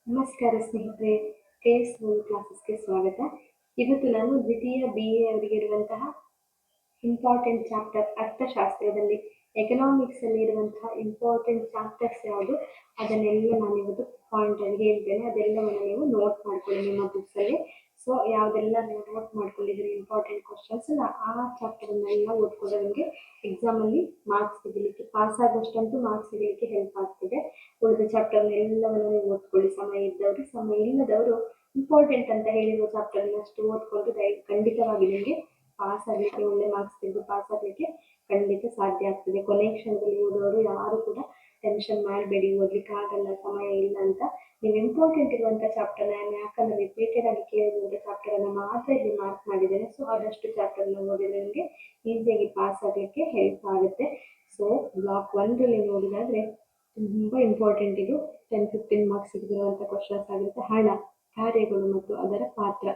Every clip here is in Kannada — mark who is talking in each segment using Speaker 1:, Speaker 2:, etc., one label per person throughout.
Speaker 1: ನಮಸ್ಕಾರ ಸ್ನೇಹಿತರೆ, KS ಮೂವಿ ಕ್ಲಾಸಸ್ಗೆ ಸ್ವಾಗತ. ಇವತ್ತು ನಾನು ದ್ವಿತೀಯ BA ಅವರಿಗೆ ಇರುವಂತಹ ಇಂಪಾರ್ಟೆಂಟ್ ಚಾಪ್ಟರ್ ಅರ್ಥಶಾಸ್ತ್ರದಲ್ಲಿ ಎಕನಾಮಿಕ್ಸ್ ಅಲ್ಲಿ ಇರುವಂತಹ ಇಂಪಾರ್ಟೆಂಟ್ ಚಾಪ್ಟರ್ಸ್ ಯಾವುದು ಅದನ್ನೆಲ್ಲ ನಾನು ಇವತ್ತು ಪಾಯಿಂಟ್ ಅಲ್ಲಿ ಹೇಳ್ತೇನೆ. ಅದೆಲ್ಲವನ್ನು ನೀವು ನೋಟ್ ಮಾಡ್ಕೊಳ್ಳಿ ನಿಮ್ಮ ಬುಕ್ಸ್ ಅಲ್ಲಿ. ಸೊ ಯಾವುದೆಲ್ಲ ನೀವು ನೋಟ್ ಮಾಡ್ಕೊಂಡಿದ್ರೆ ಇಂಪಾರ್ಟೆಂಟ್ ಕ್ವಶನ್ಸ್ ಆ ಚಾಪ್ಟರ್ ಅನ್ನೆಲ್ಲ ಓದ್ಕೊಂಡ್ರೆ ನಿಮಗೆ ಎಕ್ಸಾಮ್ ಅಲ್ಲಿ ಮಾರ್ಕ್ಸ್ ಸಿಗಲಿಕ್ಕೆ, ಪಾಸ್ ಆಗೋಷ್ಟಂತೂ ಮಾರ್ಕ್ಸ್ ಸಿಗಲಿಕ್ಕೆ ಹೆಲ್ಪ್ ಆಗ್ತದೆ. ಉಳಿದ ಚಾಪ್ಟರ್ ಎಲ್ಲವನ್ನು ನೀವು ಓದ್ಕೊಳ್ಳಿ. ಸಮಯ ಇದ್ದವರು, ಸಮಯ ಇಲ್ಲದವರು ಇಂಪಾರ್ಟೆಂಟ್ ಅಂತ ಹೇಳಿರುವ ಚಾಪ್ಟರ್ ಅಷ್ಟು ಓದ್ಕೊಂಡು ಖಂಡಿತವಾಗಿ ನಿಮಗೆ ಪಾಸ್ ಆಗಲಿಕ್ಕೆ, ಒಳ್ಳೆ ಮಾರ್ಕ್ಸ್ ತೆಗೆದು ಪಾಸ್ ಆಗಲಿಕ್ಕೆ ಖಂಡಿತ ಸಾಧ್ಯ ಆಗ್ತದೆ. ಕೊನೆ ಕ್ಷಣದಲ್ಲಿ ಓದೋರು ಯಾರು ಕೂಡ ಟೆನ್ಷನ್ ಮಾಡಬೇಡಿ, ಓದ್ಲಿಕ್ಕೆ ಆಗಲ್ಲ, ಸಮಯ ಇಲ್ಲ ಅಂತ. ನೀವು ಇಂಪಾರ್ಟೆಂಟ್ ಇರುವಂತ ಚಾಪ್ಟರ್ ಯಾಕಂದ್ರೆ ರಿಪೀಟೆಡ್ ಆಗಿ ಕೇಳಿರುವಂತ ಚಾಪ್ಟರ್ ಅನ್ನ ಮಾತ್ರ ಇಲ್ಲಿ ಮಾರ್ಕ್ ಮಾಡಿದ್ದೇನೆ. ಸೊ ಆದಷ್ಟು ಚಾಪ್ಟರ್ ನ ಓದಿದ್ರೆ ನಿಮಗೆ ಈಸಿಯಾಗಿ ಪಾಸ್ ಆಗಲಿಕ್ಕೆ ಹೆಲ್ಪ್ ಆಗುತ್ತೆ. ಸೊ ಬ್ಲಾಕ್ 1 ರಲ್ಲಿ ನೋಡಿದಾದ್ರೆ ತುಂಬಾ ಇಂಪಾರ್ಟೆಂಟ್ ಇದು 10-15 ಮಾರ್ಕ್ಸ್ ಸಿಗಿರುವಂತ ಕ್ವಶನ್ಸ್ ಆಗಿರುತ್ತೆ. ಹಣ, ಕಾರ್ಯಗಳು ಮತ್ತು ಅದರ ಪಾತ್ರ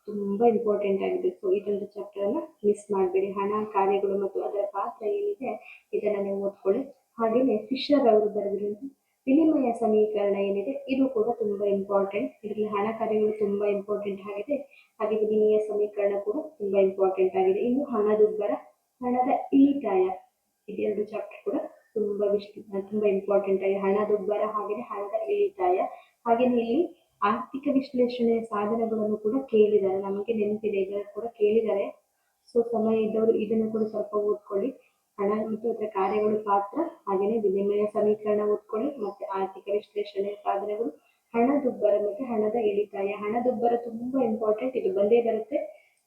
Speaker 1: ತುಂಬಾ ಇಂಪಾರ್ಟೆಂಟ್ ಆಗಿದೆ. ಸೊ ಇದೊಂದು ಚಾಪ್ಟರ್ ಅನ್ನ ಮಿಸ್ ಮಾಡಬೇಡಿ. ಹಣ, ಕಾರ್ಯಗಳು ಮತ್ತು ಅದರ ಪಾತ್ರ ಏನಿದೆ ಇದನ್ನ ನೀವು ಓದ್ಕೊಳ್ಳಿ. ಹಾಗೆಯೇ ಫಿಶರ್ ಅವರು ಬರೆದಿರುವಂತಹ ವಿನಿಮಯ ಸಮೀಕರಣ ಏನಿದೆ ಇದು ಕೂಡ ತುಂಬಾ ಇಂಪಾರ್ಟೆಂಟ್. ಇದರಲ್ಲಿ ಹಣ, ಕಾರ್ಯಗಳು ತುಂಬಾ ಇಂಪಾರ್ಟೆಂಟ್ ಆಗಿದೆ, ಹಾಗೆ ವಿನಿಮಯ ಸಮೀಕರಣ ಕೂಡ ತುಂಬಾ ಇಂಪಾರ್ಟೆಂಟ್ ಆಗಿದೆ. ಇನ್ನು ಹಣದುಬ್ಬರ, ಹಣದ ಇಳಿತಾಯ, ಇದೆರಡು ಚಾಪ್ಟರ್ ಕೂಡ ತುಂಬಾ ಇಂಪಾರ್ಟೆಂಟ್ ಆಗಿದೆ. ಹಣದುಬ್ಬರ ಹಾಗೆಯೇ ಹಣದ ಇಳಿತಾಯ. ಹಾಗೆಯೇ ಇಲ್ಲಿ ಆರ್ಥಿಕ ವಿಶ್ಲೇಷಣೆಯ ಸಾಧನಗಳನ್ನು ಕೂಡ ಕೇಳಿದ್ದಾರೆ, ನಮಗೆ ನೆನಪಿದೆ, ಇದನ್ನು ಕೂಡ ಕೇಳಿದ್ದಾರೆ. ಸೊ ಸಮಯ ಇದ್ದವರು ಇದನ್ನು ಕೂಡ ಸ್ವಲ್ಪ ಓದ್ಕೊಳ್ಳಿ. ಹಣ ಮತ್ತು ಅದರ ಕಾರ್ಯಗಳು, ಪಾತ್ರ, ಹಾಗೆಯೇ ವಿನಿಮಯ ಸಮೀಕರಣ ಓದ್ಕೊಳ್ಳಿ. ಮತ್ತೆ ಆರ್ಥಿಕ ವಿಶ್ಲೇಷಣೆಯ ಸಾಧನಗಳು, ಹಣದುಬ್ಬರ ಮತ್ತೆ ಹಣದ ಇಳಿತಾಯ. ಹಣದುಬ್ಬರ ತುಂಬಾ ಇಂಪಾರ್ಟೆಂಟ್, ಇದು ಬಂದೇ ಬರುತ್ತೆ.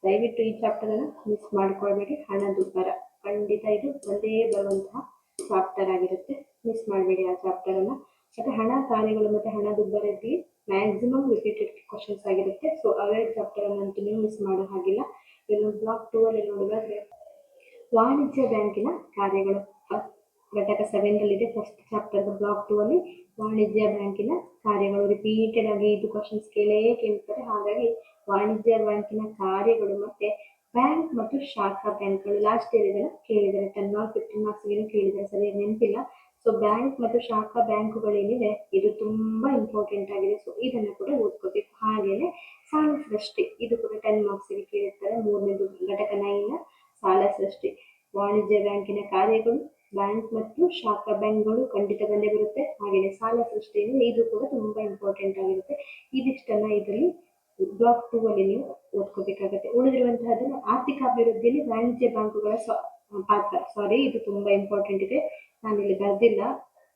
Speaker 1: ದಯವಿಟ್ಟು ಈ ಚಾಪ್ಟರ್ ಅನ್ನ ಮಿಸ್ ಮಾಡ್ಕೊಳ್ಬೇಡಿ. ಹಣದುಬ್ಬರ ಖಂಡಿತ ಇದು ಬಂದೇ ಬರುವಂತಹ ಚಾಪ್ಟರ್ ಆಗಿರುತ್ತೆ, ಮಿಸ್ ಮಾಡಬೇಡಿ ಆ ಚಾಪ್ಟರ್ ಅನ್ನ. ಮತ್ತೆ ಹಣ, ಕಾರ್ಯಗಳು ಮತ್ತೆ ಹಣದುಬ್ಬರದಲ್ಲಿ ಮ್ಯಾಕ್ಸಿಮಮ್ ರಿಪೀಟೆಡ್ ಕ್ವಶನ್ಸ್ ಆಗಿರುತ್ತೆ. ಸೊ ಅವೇ ಚಾಪ್ಟರ್ ಅನ್ನಂತೂ ನೀವು ಮಿಸ್ ಮಾಡೋ ಹಾಗಿಲ್ಲ. ಇನ್ನು ಬ್ಲಾಕ್ 2 ಅಲ್ಲಿ ನೋಡಿದ್ರೆ ವಾಣಿಜ್ಯ ಬ್ಯಾಂಕಿನ ಕಾರ್ಯಗಳು ಘಟಕ 7 ರಲ್ಲಿದೆ. ಫಸ್ಟ್ ಚಾಪ್ಟರ್ ಬ್ಲಾಕ್ 2 ಅಲ್ಲಿ ವಾಣಿಜ್ಯ ಬ್ಯಾಂಕಿನ ಕಾರ್ಯಗಳು ರಿಪೀಟೆಡ್ ಆಗಿ ಇದು ಕ್ವಶನ್ಸ್ ಕೇಳ್ತಾರೆ. ಹಾಗಾಗಿ ವಾಣಿಜ್ಯ ಬ್ಯಾಂಕಿನ ಕಾರ್ಯಗಳು ಮತ್ತೆ ಬ್ಯಾಂಕ್ ಮತ್ತು ಶಾಖಾ ಬ್ಯಾಂಕ್ಗಳು ಲಾಸ್ಟ್ ಇಯರ್ ಇದನ್ನ ಕೇಳಿದ್ದಾರೆ. 10 ಮಾರ್ಕ್ಸ್ 15 ಮಾರ್ಕ್ಸ್ ಕೇಳಿದ್ದಾರೆ, ಸರಿಯಾಗಿ ನೆನಪಿಲ್ಲ. ಸೊ ಬ್ಯಾಂಕ್ ಮತ್ತು ಶಾಖಾ ಬ್ಯಾಂಕುಗಳೇನಿದೆ ಇದು ತುಂಬಾ ಇಂಪಾರ್ಟೆಂಟ್ ಆಗಿದೆ. ಸೊ ಇದನ್ನ ಕೂಡ ಓದ್ಕೋಬೇಕು. ಹಾಗೇನೆ ಸಾಲ ಸೃಷ್ಟಿ, ಇದು ಕೂಡ 10 ಮಾರ್ಕ್ಸ್ ಕೇಳಿರ್ತಾರೆ. 3ನೇದು ಘಟಕ 9 ಸಾಲ ಸೃಷ್ಟಿ. ವಾಣಿಜ್ಯ ಬ್ಯಾಂಕಿನ ಕಾರ್ಯಗಳು, ಬ್ಯಾಂಕ್ ಮತ್ತು ಶಾಖಾ ಬ್ಯಾಂಕ್ಗಳು ಖಂಡಿತ ಬಂದೇ ಬರುತ್ತೆ. ಹಾಗೆಯೇ ಸಾಲ ಸೃಷ್ಟಿ ಇದು ಕೂಡ ತುಂಬಾ ಇಂಪಾರ್ಟೆಂಟ್ ಆಗಿರುತ್ತೆ. ಇದಿಷ್ಟನ್ನ ಇದರಲ್ಲಿ ಬ್ಲಾಕ್ 2 ಅಲ್ಲಿ ನೀವು ಓದ್ಕೋಬೇಕಾಗತ್ತೆ. ಉಳಿದಿರುವಂತಹದನ್ನು ಆರ್ಥಿಕ ಅಭಿವೃದ್ಧಿಯಲ್ಲಿ ವಾಣಿಜ್ಯ ಬ್ಯಾಂಕುಗಳ ಪಾತ್ರ, ಸಾರಿ ಇದು ತುಂಬಾ ಇಂಪಾರ್ಟೆಂಟ್ ಇದೆ, ನಾನು ಇಲ್ಲಿ ಬರ್ದಿಲ್ಲ,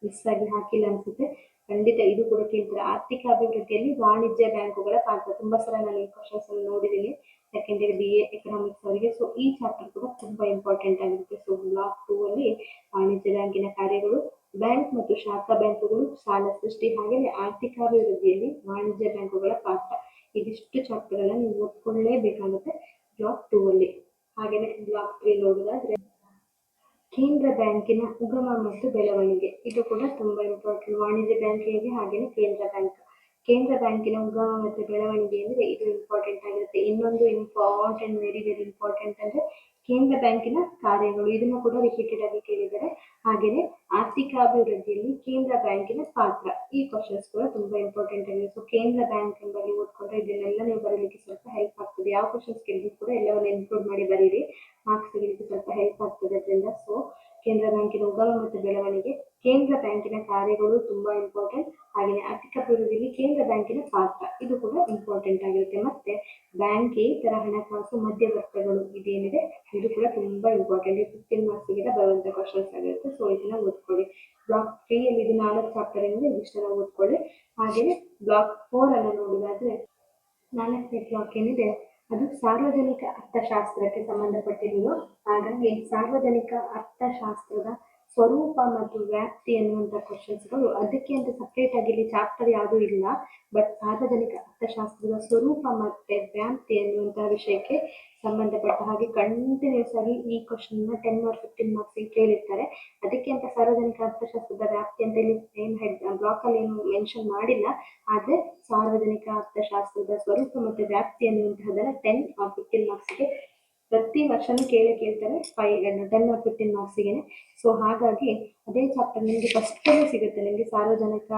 Speaker 1: ಮಿಸ್ ಆಗಿ ಹಾಕಿಲ್ಲ ಅನ್ಸುತ್ತೆ. ಖಂಡಿತ ಇದು ಕೂಡ ಕೇಳ್ತಾರೆ. ಆರ್ಥಿಕ ಅಭಿವೃದ್ಧಿಯಲ್ಲಿ ವಾಣಿಜ್ಯ ಬ್ಯಾಂಕುಗಳ ಪಾತ್ರ ತುಂಬಾ ಸಲ ನಾನು ಈ ಕ್ವಶನ್ಸ್ ಅನ್ನು ನೋಡಿದ್ದೀನಿ ಸೆಕೆಂಡ್ ಇಯರ್ BA ಎಕನಾಮಿಕ್ಸ್ ಅವರಿಗೆ. ಸೊ ಈ ಚಾಪ್ಟರ್ ಕೂಡ ತುಂಬಾ ಇಂಪಾರ್ಟೆಂಟ್ ಆಗಿರುತ್ತೆ. ಸೊ ಬ್ಲಾಕ್ 2 ಅಲ್ಲಿ ವಾಣಿಜ್ಯ ಬ್ಯಾಂಕಿನ ಕಾರ್ಯಗಳು, ಬ್ಯಾಂಕ್ ಮತ್ತು ಶಾಖಾ ಬ್ಯಾಂಕುಗಳು, ಸಾಲ ಸೃಷ್ಟಿ, ಹಾಗೆಯೇ ಆರ್ಥಿಕಾಭಿವೃದ್ಧಿಯಲ್ಲಿ ವಾಣಿಜ್ಯ ಬ್ಯಾಂಕುಗಳ ಪಾತ್ರ, ಇದಿಷ್ಟು ಚಾಪ್ಟರ್ ಅನ್ನ ನೀವು ಓದ್ಕೊಳ್ಳೇಬೇಕಾಗುತ್ತೆ ಬ್ಲಾಕ್ 2 ಅಲ್ಲಿ. ಹಾಗೆಯೇ ಬ್ಲಾಕ್ 3 ನೋಡೋದಾದ್ರೆ ಕೇಂದ್ರ ಬ್ಯಾಂಕಿನ ಉಗಮ ಮತ್ತು ಬೆಳವಣಿಗೆ, ಇದು ಕೂಡ ತುಂಬಾ ಇಂಪಾರ್ಟೆಂಟ್. ವಾಣಿಜ್ಯ ಬ್ಯಾಂಕ್ ಹೇಗೆ, ಹಾಗೆಯೇ ಕೇಂದ್ರ ಬ್ಯಾಂಕಿನ ಉಗಮ ಮತ್ತು ಬೆಳವಣಿಗೆ ಅಂದ್ರೆ ಇದು ಇಂಪಾರ್ಟೆಂಟ್ ಆಗಿರುತ್ತೆ. ಇನ್ನೊಂದು ಇಂಪಾರ್ಟೆಂಟ್, ವೆರಿ ವೆರಿ ಇಂಪಾರ್ಟೆಂಟ್ ಅಂದ್ರೆ ಕೇಂದ್ರ ಬ್ಯಾಂಕಿನ ಕಾರ್ಯಗಳು, ಇದನ್ನು ಕೂಡ ರಿಪೀಟೆಡ್ ಆಗಿ ಕೇಳಿದ್ದಾರೆ. ಹಾಗೆಯೇ ಆರ್ಥಿಕಾಭಿವೃದ್ಧಿಯಲ್ಲಿ ಕೇಂದ್ರ ಬ್ಯಾಂಕಿನ ಪಾತ್ರ, ಈ ಕ್ವಶನ್ಸ್ ಕೂಡ ತುಂಬಾ ಇಂಪಾರ್ಟೆಂಟ್ ಆಗಿದೆ. ಸೊ ಕೇಂದ್ರ ಬ್ಯಾಂಕ್ ಎಂಬಲ್ಲಿ ಓದ್ಕೊಂಡ್ರೆ ಇದನ್ನೆಲ್ಲ ನೀವು ಬರೀಲಿಕ್ಕೆ ಸ್ವಲ್ಪ ಹೆಲ್ಪ್ ಆಗ್ತದೆ. ಯಾವ ಕ್ವಶನ್ಸ್ ಕೇಳಿದ್ರು ಕೂಡ ಎಲ್ಲವನ್ನು ಇನ್ಕ್ಲೂಡ್ ಮಾಡಿ ಬರೀರಿ, ಮಾರ್ಕ್ಸ್ ತೆಗಿಲಿಕ್ಕೆ ಸ್ವಲ್ಪ ಹೆಲ್ಪ್ ಆಗ್ತದೆ ಅದರಿಂದ. ಸೊ ಕೇಂದ್ರ ಬ್ಯಾಂಕಿನ ಉಗಮ ಮತ್ತು ಬೆಳವಣಿಗೆ, ಕೇಂದ್ರ ಬ್ಯಾಂಕಿನ ಕಾರ್ಯಗಳು ತುಂಬಾ ಇಂಪಾರ್ಟೆಂಟ್, ಹಾಗೆಯೇ ಆರ್ಥಿಕಾಭಿವೃದ್ಧಿಯಲ್ಲಿ ಕೇಂದ್ರ ಬ್ಯಾಂಕಿನ ಪಾತ್ರ, ಇದು ಕೂಡ ಇಂಪಾರ್ಟೆಂಟ್ ಆಗಿರುತ್ತೆ. ಮತ್ತೆ ಬ್ಯಾಂಕೇತರ ಹಣಕಾಸು ಮಧ್ಯವರ್ತಿಗಳು ಇದೇನಿದೆ ಇದು ಕೂಡ ತುಂಬಾ ಇಂಪಾರ್ಟೆಂಟ್. 15 ಮಾರ್ಕ್ಸ್ಗೆ ಬರುವಂತ ಕ್ವಶನ್ಸ್ ಆಗಿರುತ್ತೆ. ಸೊ ಇದನ್ನ ಓದ್ಕೊಳ್ಳಿ. ಬ್ಲಾಕ್ 3 ಅಲ್ಲಿ ಇದು 4 ಚಾಪ್ಟರ್ ಏನಿದೆ ಇದಿಷ್ಟನ್ನ ಓದ್ಕೊಳ್ಳಿ. ಹಾಗೆಯೇ ಬ್ಲಾಕ್ 4 ಅನ್ನ ನೋಡಿದಾದ್ರೆ 4ನೇ ಬ್ಲಾಕ್ ಏನಿದೆ ಅದು ಸಾರ್ವಜನಿಕ ಅರ್ಥಶಾಸ್ತ್ರಕ್ಕೆ ಸಂಬಂಧಪಟ್ಟಿರುವುದು. ಹಾಗಾಗಿ ಸಾರ್ವಜನಿಕ ಅರ್ಥಶಾಸ್ತ್ರದ ಸ್ವರೂಪ ಮತ್ತು ವ್ಯಾಪ್ತಿ ಎನ್ನುವಂಥ ಕ್ವಶನ್ಸ್ಗಳು, ಅದಕ್ಕೆ ಅಂತ ಸಪ್ರೇಟ್ ಆಗಿ ಇಲ್ಲಿ ಚಾಪ್ಟರ್ ಯಾವುದೂ ಇಲ್ಲ. ಬಟ್ ಸಾರ್ವಜನಿಕ ಅರ್ಥಶಾಸ್ತ್ರದ ಸ್ವರೂಪ ಮತ್ತೆ ವ್ಯಾಪ್ತಿ ಎನ್ನುವಂತಹ ವಿಷಯಕ್ಕೆ ಸಂಬಂಧಪಟ್ಟ ಹಾಗೆ ಕಂಟಿನ್ಯೂಸ್ ಆಗಿ ಈ ಕ್ವಶನ್ 10 ಮಾರ್ಕ್ಸ್ 15 ಮಾರ್ಕ್ಸ್ ಕೇಳಿರ್ತಾರೆ. ಅದಕ್ಕೆ ಅಂತ ಸಾರ್ವಜನಿಕ ಅರ್ಥಶಾಸ್ತ್ರದ ವ್ಯಾಪ್ತಿ ಅಂತ ಇಲ್ಲಿ ಬ್ಲಾಕ್ ಅಲ್ಲಿ ಏನು ಮೆನ್ಷನ್ ಮಾಡಿಲ್ಲ. ಆದ್ರೆ ಸಾರ್ವಜನಿಕ ಅರ್ಥಶಾಸ್ತ್ರದ ಸ್ವರೂಪ ಮತ್ತು ವ್ಯಾಪ್ತಿ ಅನ್ನುವಂತಹದನ್ನ 10 or 15 ಮಾರ್ಕ್ಸ್ಗೆ ಪ್ರತಿ ವರ್ಷನೂ ಕೇಳ್ತಾರೆ, 10 or 15 ಮಾರ್ಕ್ಸ್ಗೆ. ಸೊ ಹಾಗಾಗಿ ಅದೇ ಚಾಪ್ಟರ್ ನಿಮಗೆ ಫಸ್ಟ್ ಸಿಗುತ್ತೆ. ನಿಮಗೆ ಸಾರ್ವಜನಿಕ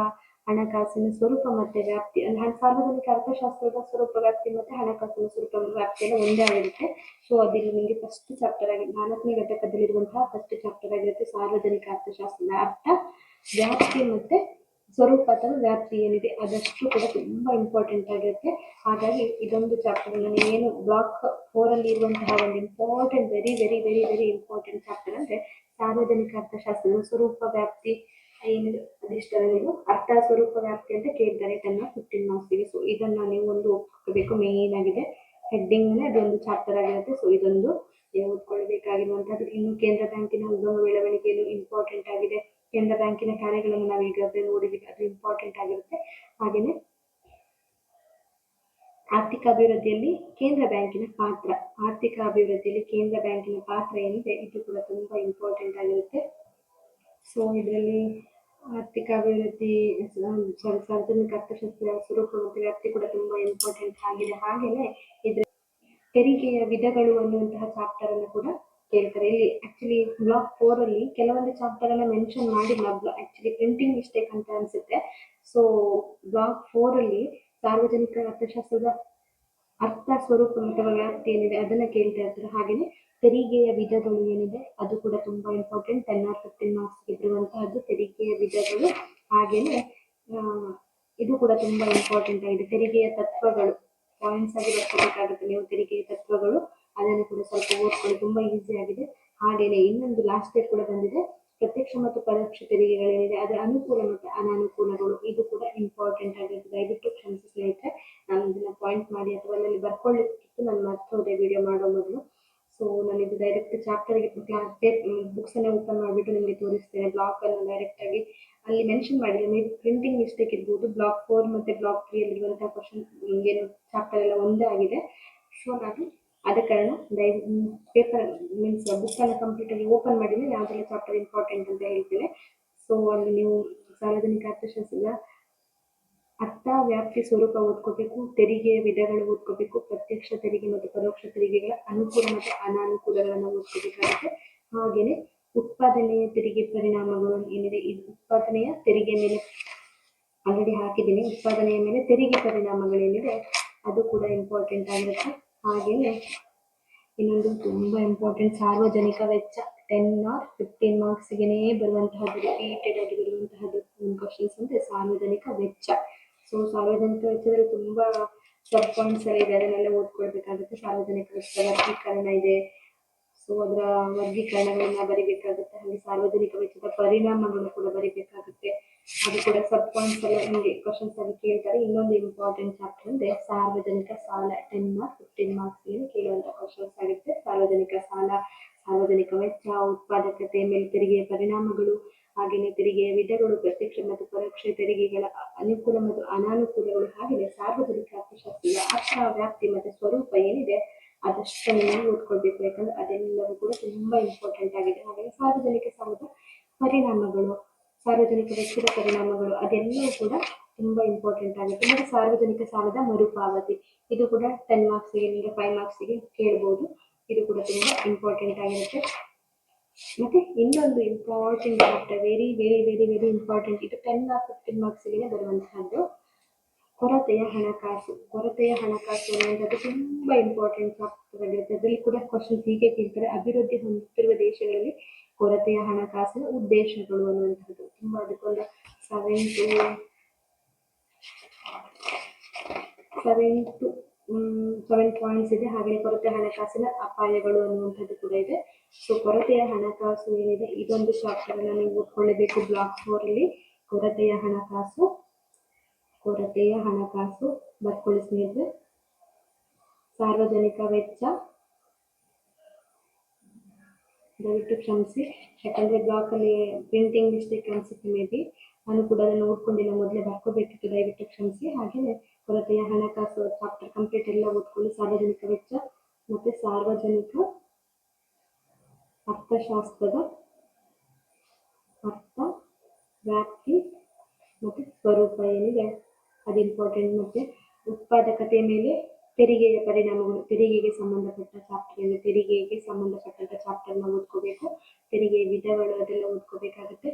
Speaker 1: ಹಣಕಾಸಿನ ಸ್ವರೂಪ ಮತ್ತೆ ವ್ಯಾಪ್ತಿ ಅಂದ್ರೆ ಸಾರ್ವಜನಿಕ ಅರ್ಥಶಾಸ್ತ್ರದ ಸ್ವರೂಪ ವ್ಯಾಪ್ತಿ ಮತ್ತೆ ಹಣಕಾಸಿನ ಸ್ವರೂಪ ವ್ಯಾಪ್ತಿಯನ್ನು ಒಂದೇ ಆಗಿರುತ್ತೆ. ಸೊ ಅದಿಲ್ಲಿ ನಿಮಗೆ ಫಸ್ಟ್ ಚಾಪ್ಟರ್ ಆಗಿ 4ನೇ ಘಟಕದಲ್ಲಿರುವಂತಹ ಫಸ್ಟ್ ಚಾಪ್ಟರ್ ಆಗಿರುತ್ತೆ ಸಾರ್ವಜನಿಕ ಅರ್ಥಶಾಸ್ತ್ರದ ಅರ್ಥ ವ್ಯಾಪ್ತಿ ಮತ್ತೆ ಸ್ವರೂಪ ಅಥವಾ ವ್ಯಾಪ್ತಿ ಏನಿದೆ ಅದಷ್ಟು ಕೂಡ ತುಂಬಾ ಇಂಪಾರ್ಟೆಂಟ್ ಆಗಿರುತ್ತೆ. ಹಾಗಾಗಿ ಇದೊಂದು ಚಾಪ್ಟರ್ ಏನು ಬ್ಲಾಕ್ 4 ಅಲ್ಲಿ ಇರುವಂತಹ ಒಂದು important very very very very important chapter ಅಂದ್ರೆ ಸಾರ್ವಜನಿಕ ಅರ್ಥಶಾಸ್ತ್ರದ ಸ್ವರೂಪ ವ್ಯಾಪ್ತಿ ಏನಿದೆ ಅದಿಷ್ಟರ ನೀವು ಅರ್ಥ ಸ್ವರೂಪ ವ್ಯಾಪ್ತಿ ಅಂತ ಕೇಳ್ತಾರೆ 10 ಮಾರ್ಕ್ಸ್ಗೆ. ಸೊ ಇದನ್ನ ನೀವು ಒಂದು ಓದ್ಕೋಬೇಕು, ಮೇನ್ ಆಗಿದೆ ಹೆಡ್ಡಿಂಗ್ ಅದೊಂದು ಚಾಪ್ಟರ್ ಆಗಿರುತ್ತೆ. ಸೊ ಇದೊಂದು ನೀವು ಓದ್ಕೊಳ್ಬೇಕಾಗಿರುವಂತದ್ದು. ಇನ್ನು ಕೇಂದ್ರ ಬ್ಯಾಂಕಿನ ಉಗಮ ಬೆಳವಣಿಗೆಯನ್ನು ಇಂಪಾರ್ಟೆಂಟ್ ಆಗಿದೆ. ಕೇಂದ್ರ ಬ್ಯಾಂಕಿನ ಕಾರ್ಯಗಳನ್ನು ನಾವು ಈಗಾಗಲೇ ನೋಡಿದ್ದೀವಿ, ಅದು ಇಂಪಾರ್ಟೆಂಟ್ ಆಗಿರುತ್ತೆ. ಹಾಗೇನೆ ಆರ್ಥಿಕ ಅಭಿವೃದ್ಧಿಯಲ್ಲಿ ಕೇಂದ್ರ ಬ್ಯಾಂಕಿನ ಪಾತ್ರ, ಆರ್ಥಿಕ ಅಭಿವೃದ್ಧಿಯಲ್ಲಿ ಕೇಂದ್ರ ಬ್ಯಾಂಕಿನ ಪಾತ್ರ ಏನಿದೆ ಇದು ಕೂಡ ತುಂಬಾ ಇಂಪಾರ್ಟೆಂಟ್ ಆಗಿರುತ್ತೆ. ಸೊ ಇದರಲ್ಲಿ ಆರ್ಥಿಕ ಅಭಿವೃದ್ಧಿ ಸಾರ್ವಜನಿಕ ಅರ್ಥಶಾಸ್ತ್ರ ಸ್ವರೂಪ ಮತ್ತು ವ್ಯಾಪ್ತಿ ಕೂಡ ತುಂಬಾ ಇಂಪಾರ್ಟೆಂಟ್ ಆಗಿದೆ. ಹಾಗೇನೆ ಇದ್ರ ತೆರಿಗೆಯ ವಿಧಗಳು ಅನ್ನುವಂತಹ ಚಾಪ್ಟರ್ ಅನ್ನು ಕೂಡ ಕೇಳ್ತಾರೆ. ಇಲ್ಲಿ ಆಕ್ಚುಲಿ ಬ್ಲಾಕ್ 4 ಅಲ್ಲಿ ಕೆಲವೊಂದು ಚಾಪ್ಟರ್ ಅನ್ನ ಮೆನ್ಷನ್ ಮಾಡಿಲ್ಲ, ಆಕ್ಚುಲಿ ಪ್ರಿಂಟಿಂಗ್ ಮಿಸ್ಟೇಕ್ ಅಂತ ಅನ್ಸುತ್ತೆ. ಸೊ ಬ್ಲಾಕ್ 4 ಅಲ್ಲಿ ಸಾರ್ವಜನಿಕ ಅರ್ಥಶಾಸ್ತ್ರದ ಅರ್ಥ ಸ್ವರೂಪ ಅಥವಾ ವ್ಯಾಪ್ತಿ ಏನಿದೆ ಅದನ್ನ ಕೇಳ್ತಾ ಇರ್ತಾರೆ. ಹಾಗೇನೆ ತೆರಿಗೆಯ ವಿಧಗಳು ಏನಿದೆ ಅದು ಕೂಡ ತುಂಬಾ ಇಂಪಾರ್ಟೆಂಟ್. 10 or 15 ಮಾರ್ಕ್ಸ್ ಇರುವಂತಹದ್ದು ತೆರಿಗೆಯ ವಿಧಗಳು. ಹಾಗೇನೆ ಇದು ಕೂಡ ತುಂಬಾ ಇಂಪಾರ್ಟೆಂಟ್ ಆಗಿದೆ. ತೆರಿಗೆಯ ತತ್ವಗಳು ಪಾಯಿಂಟ್ಸ್ ಆಗಿ ಬರ್ಕೋಬೇಕಾಗುತ್ತೆ ನೀವು. ತೆರಿಗೆಯ ತತ್ವಗಳು ಅದನ್ನು ಕೂಡ ಸ್ವಲ್ಪ ಓದ್ಕೊಳ್ಳಿ, ತುಂಬಾ ಈಸಿ ಆಗಿದೆ. ಹಾಗೇನೆ ಇನ್ನೊಂದು ಲಾಸ್ಟ್ ಡೇಟ್ ಕೂಡ ಬಂದಿದೆ, ಪ್ರತ್ಯಕ್ಷ ಮತ್ತು ಪರೋಕ್ಷ ತೆರಿಗೆಗಳೇನಿದೆ ಅದರ ಅನುಕೂಲ ಮತ್ತು ಅನಾನುಕೂಲಗಳು, ಇದು ಕೂಡ ಇಂಪಾರ್ಟೆಂಟ್ ಆಗಿರುತ್ತೆ. ದಯವಿಟ್ಟು ಕ್ಷಮಿಸಿ ಸ್ನೇಹಿತರೆ, ನಾನು ಇದನ್ನ ಪಾಯಿಂಟ್ ಮಾಡಿ ಅಥವಾ ಅಲ್ಲಿ ಬರ್ಕೊಳ್ಳಿಕ್ಕಿತ್ತು, ನಾನು ಮರ್ತೋದೆ ವಿಡಿಯೋ ಮಾಡೋ ಮೊದಲು. ಸೊ ನಾನು ಇದು ಡೈರೆಕ್ಟ್ ಚಾಪ್ಟರ್ಗೆ ಬುಕ್ಸ್ ಅನ್ನ ಓಪನ್ ಮಾಡಿಬಿಟ್ಟು ನಿಮಗೆ ತೋರಿಸ್ತೇನೆ. ಬ್ಲಾಕ್ ಅನ್ನು ಡೈರೆಕ್ಟ್ ಆಗಿ ಅಲ್ಲಿ ಮೆನ್ಷನ್ ಮಾಡಿದ್ರೆ ಮೇ ಪ್ರಿಂಟಿಂಗ್ ಮಿಸ್ಟೇಕ್ ಇರ್ಬೋದು. ಬ್ಲಾಕ್ 4 ಮತ್ತೆ ಬ್ಲಾಕ್ 3 ಅಲ್ಲಿರುವಂತಹ ಕ್ವಶನ್ ಏನು ಚಾಪ್ಟರ್ ಎಲ್ಲ ಒಂದೇ ಆಗಿದೆ. ಸೊ ನಾನು ಆದ ಕಾರಣ ಪೇಪರ್ ಮೀನ್ಸ್ ಬುಕ್ ಅನ್ನು ಕಂಪ್ಲೀಟ್ ಆಗಿ ಓಪನ್ ಮಾಡಿದ್ರೆ ಯಾವುದೆಲ್ಲ ಚಾಪ್ಟರ್ ಇಂಪಾರ್ಟೆಂಟ್ ಅಂತ ಹೇಳ್ತೇನೆ. ಸೊ ಅಲ್ಲಿ ನೀವು ಸಾರ್ವಜನಿಕ ಅರ್ಥಶಾಸ್ತ್ರದ ಅರ್ಥ ವ್ಯಾಪ್ತಿ ಸ್ವರೂಪ ಓದ್ಕೋಬೇಕು, ತೆರಿಗೆಯ ವಿಧಗಳು ಓದ್ಕೋಬೇಕು, ಪ್ರತ್ಯಕ್ಷ ತೆರಿಗೆ ಮತ್ತು ಪರೋಕ್ಷ ತೆರಿಗೆಗಳ ಅನುಕೂಲ ಮತ್ತು ಅನಾನುಕೂಲಗಳನ್ನು ಓದ್ಕೋಬೇಕಾಗುತ್ತೆ. ಹಾಗೇನೆ ಉತ್ಪಾದನೆಯ ತೆರಿಗೆ ಪರಿಣಾಮಗಳು ಏನಿದೆ, ಇದು ಉತ್ಪಾದನೆಯ ತೆರಿಗೆ ಮೇಲೆ ಆಲ್ರೆಡಿ ಹಾಕಿದ್ದೀನಿ. ಉತ್ಪಾದನೆಯ ಮೇಲೆ ತೆರಿಗೆ ಪರಿಣಾಮಗಳೇನಿದೆ ಅದು ಕೂಡ ಇಂಪಾರ್ಟೆಂಟ್ ಆಗಿರುತ್ತೆ. ಹಾಗೇನೆ ಇನ್ನೊಂದು ತುಂಬಾ ಇಂಪಾರ್ಟೆಂಟ್ ಸಾರ್ವಜನಿಕ ವೆಚ್ಚ 10 or 15 ಮಾರ್ಕ್ಸ್ಗೆನೇ ಬರುವಂತಹದ್ದು, ರಿಪೀಟೆಡ್ ಆಗಿ ಬರುವಂತಹದ್ದು ಕ್ವಶನ್ಸ್ ಅಂದ್ರೆ ಸಾರ್ವಜನಿಕ ವೆಚ್ಚ. ಸೊ ಸಾರ್ವಜನಿಕ ವೆಚ್ಚದಲ್ಲಿ ತುಂಬಾ ಸಬ್ ಪಾಯಿಂಟ್ಸ್ ಎಲ್ಲ ಇದೆ, ಅದನ್ನೆಲ್ಲ ಓದ್ಕೊಳ್ಬೇಕಾಗುತ್ತೆ. ಸಾರ್ವಜನಿಕ ವೆಚ್ಚದ ವರ್ಗೀಕರಣ ಇದೆ, ಸೊ ಅದರ ವರ್ಗೀಕರಣಗಳನ್ನ ಬರಿಬೇಕಾಗುತ್ತೆ. ಹಾಗೆ ಸಾರ್ವಜನಿಕ ವೆಚ್ಚದ ಪರಿಣಾಮಗಳು ಕೂಡ ಬರಿಬೇಕಾಗುತ್ತೆ, ಅದು ಕೂಡ ಸಬ್ ಪಾಯಿಂಟ್ಸ್ ಎಲ್ಲ ನಿಮಗೆ ಕ್ವಶನ್ಸ್ ಆಗಿ ಕೇಳ್ತಾರೆ. ಇನ್ನೊಂದು ಇಂಪಾರ್ಟೆಂಟ್ ಚಾಪ್ಟರ್ ಅಂದ್ರೆ ಸಾರ್ವಜನಿಕ ಸಾಲ, 10 or 15 ಮಾರ್ಕ್ಸ್ ಕೇಳುವಂತ ಕ್ವಶನ್ಸ್ ಆಗುತ್ತೆ. ಸಾರ್ವಜನಿಕ ಸಾಲ, ಸಾರ್ವಜನಿಕ ವೆಚ್ಚ, ಉತ್ಪಾದಕತೆ ಮೇಲೆ ತೆರಿಗೆಯ ಪರಿಣಾಮಗಳು, ಹಾಗೆಯೇ ತೆರಿಗೆಯ ವಿಧಗಳು, ಪ್ರತ್ಯಕ್ಷ ಮತ್ತು ಪರೋಕ್ಷ ತೆರಿಗೆಗಳ ಅನುಕೂಲ ಮತ್ತು ಅನಾನುಕೂಲಗಳು, ಹಾಗೆಯೇ ಸಾರ್ವಜನಿಕ ಅರ್ಥಶಾಸ್ತ್ರದ ಅರ್ಥ ವ್ಯಾಪ್ತಿ ಮತ್ತು ಸ್ವರೂಪ ಏನಿದೆ ಅದಷ್ಟನ್ನು ನೀವು ಓದ್ಕೊಳ್ಬೇಕು, ಯಾಕಂದ್ರೆ ಅದೆಲ್ಲವೂ ಕೂಡ ತುಂಬಾ ಇಂಪಾರ್ಟೆಂಟ್ ಆಗಿದೆ. ಹಾಗೆ ಸಾರ್ವಜನಿಕ ಸಾಲದ ಪರಿಣಾಮಗಳು, ಸಾರ್ವಜನಿಕ ವೆಚ್ಚದ ಪರಿಣಾಮಗಳು ಅದೆಲ್ಲವೂ ಕೂಡ ತುಂಬಾ ಇಂಪಾರ್ಟೆಂಟ್ ಆಗುತ್ತೆ. ಮತ್ತೆ ಸಾರ್ವಜನಿಕ ಸಾಲದ ಮರುಪಾವತಿ, ಇದು ಕೂಡ 10 ಮಾರ್ಕ್ಸ್ಗೆ ನಿಮಗೆ 5 ಮಾರ್ಕ್ಸ್ಗೆ ಕೇಳ್ಬೋದು, ಇದು ಕೂಡ ತುಂಬಾ ಇಂಪಾರ್ಟೆಂಟ್ ಆಗಿರುತ್ತೆ. ಮತ್ತೆ ಇನ್ನೊಂದು important chapter, very very very very important, ಇದು 10 or 15 ಮಾರ್ಕ್ಸ್ಗೆ ಬರುವಂತಹದ್ದು, ಕೊರತೆಯ ಹಣಕಾಸು. ಕೊರತೆಯ ಹಣಕಾಸು ಅನ್ನುವಂಥದ್ದು ತುಂಬಾ ಇಂಪಾರ್ಟೆಂಟ್ ಚಾಪ್ಟರ್ ಆಗಿರುತ್ತೆ. ಅದರಲ್ಲಿ ಕೂಡ ಕ್ವಶನ್ಸ್ ಹೀಗೆ ಕೇಳ್ತಾರೆ, ಅಭಿವೃದ್ಧಿ ಹೊಂದುತ್ತಿರುವ ದೇಶಗಳಲ್ಲಿ ಕೊರತೆಯ ಹಣಕಾಸಿನ ಉದ್ದೇಶಗಳು ಅನ್ನುವಂಥದ್ದು. ತುಂಬಾ ಅದಕ್ಕೊಂದು 7 ಪಾಯಿಂಟ್ಸ್ ಇದೆ. ಹಾಗೆ ಕೊರತೆ ಹಣಕಾಸಿನ ಅಪಾಯಗಳು ಅನ್ನುವಂಥದ್ದು ಕೂಡ ಇದೆ. ಸೊ ಕೊರತೆಯ ಹಣಕಾಸು ಏನಿದೆ ಇದೊಂದು ಚಾಪ್ಟರ್ ಅನ್ನ ನೀವು ಓದ್ಕೊಳ್ಳಬೇಕು. ಬ್ಲಾಕ್ 4 ಅಲ್ಲಿ ಕೊರತೆಯ ಹಣಕಾಸು ಬರ್ಕೊಳ್ಳಿ ಸ್ನೇಹಿತರೆ. ಸಾರ್ವಜನಿಕ ವೆಚ್ಚ, ದಯವಿಟ್ಟು ಕ್ಷಮಿಸಿ ಯಾಕಂದ್ರೆ ಬ್ಲಾಕ್ ಅಲ್ಲಿ ಪ್ರಿಂಟಿಂಗ್ ಮಿಸ್ಟೇಕ್ ಅನ್ಸುತ್ತೆ, ಮೇ ಬಿ ನಾನು ಕೂಡ ಅದನ್ನು ನೋಡ್ಕೊಂಡಿಲ್ಲ, ಮೊದಲೇ ಬರ್ಕೋಬೇಕಿತ್ತು, ದಯವಿಟ್ಟು ಕ್ಷಮಿಸಿ. ಹಾಗೆಯೇ ಕೊರತೆಯ ಹಣಕಾಸು ಚಾಪ್ಟರ್ ಕಂಪ್ಲೀಟ್ ಎಲ್ಲ ಓದ್ಕೊಳ್ಳಿ. ಸಾರ್ವಜನಿಕ ವೆಚ್ಚ ಮತ್ತೆ ಸಾರ್ವಜನಿಕ ಅರ್ಥಶಾಸ್ತ್ರದ ಅರ್ಥ ವ್ಯಾಪ್ತಿ ಮತ್ತೆ ಸ್ವರೂಪ ಏನಿದೆ ಅದು ಇಂಪಾರ್ಟೆಂಟ್. ಮತ್ತೆ ಉತ್ಪಾದಕತೆ ಮೇಲೆ ತೆರಿಗೆಯ ಪರಿಣಾಮಗಳು, ತೆರಿಗೆಗೆ ಸಂಬಂಧಪಟ್ಟ ಚಾಪ್ಟರ್, ತೆರಿಗೆಗೆ ಸಂಬಂಧಪಟ್ಟಂತ ಚಾಪ್ಟರ್ ನ ಓದ್ಕೋಬೇಕು. ತೆರಿಗೆಯ ವಿಧಗಳು ಅದೆಲ್ಲ ಓದ್ಕೋಬೇಕಾಗುತ್ತೆ.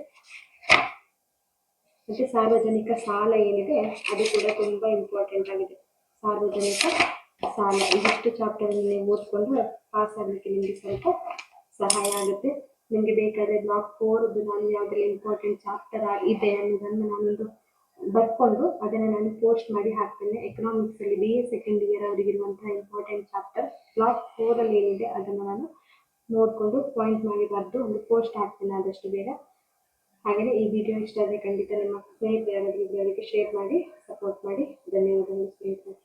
Speaker 1: ಮತ್ತು ಸಾರ್ವಜನಿಕ ಸಾಲ ಏನಿದೆ ಅದು ಕೂಡ ತುಂಬ ಇಂಪಾರ್ಟೆಂಟ್ ಆಗಿದೆ. ಸಾರ್ವಜನಿಕ ಸಾಲ ಇದಿಷ್ಟು ಚಾಪ್ಟರ್ನ ನೀವು ಓದ್ಕೊಂಡು ಪಾಸ್ ಆಗಲಿಕ್ಕೆ ನಿಮಗೆ ಸ್ವಲ್ಪ ಸಹಾಯ ಆಗುತ್ತೆ. ನಿಮಗೆ ಬೇಕಾದರೆ ಬ್ಲಾಕ್ 4 ನಾನು ಯಾವುದೆಲ್ಲ ಇಂಪಾರ್ಟೆಂಟ್ ಚಾಪ್ಟರ್ ಇದೆ ಅನ್ನೋದನ್ನು ನಾನೊಂದು ಬರ್ಕೊಂಡು ಅದನ್ನು ನಾನು ಪೋಸ್ಟ್ ಮಾಡಿ ಹಾಕ್ತೇನೆ. ಎಕನಾಮಿಕ್ಸಲ್ಲಿ BA ಸೆಕೆಂಡ್ ಇಯರ್ ಅವರಿಗಿರುವಂತಹ ಇಂಪಾರ್ಟೆಂಟ್ ಚಾಪ್ಟರ್ ಬ್ಲಾಕ್ 4 ಏನಿದೆ ಅದನ್ನು ನಾನು ನೋಡಿಕೊಂಡು ಪಾಯಿಂಟ್ ಮಾಡಿ ಬರೆದು ಒಂದು ಪೋಸ್ಟ್ ಹಾಕ್ತೇನೆ ಆದಷ್ಟು ಬೇಗ. ಹಾಗೆಯೇ ಈ ವಿಡಿಯೋ ಇಷ್ಟ ಆದರೆ ಖಂಡಿತ ನಿಮ್ಮ ಸ್ನೇಹಿತರು ಯಾರಾದರೂ ಇದ್ದರೆ ಅವರಿಗೆ ಶೇರ್ ಮಾಡಿ, ಸಪೋರ್ಟ್ ಮಾಡಿ. ಧನ್ಯವಾದಗಳು ಸ್ನೇಹಿತರೆ.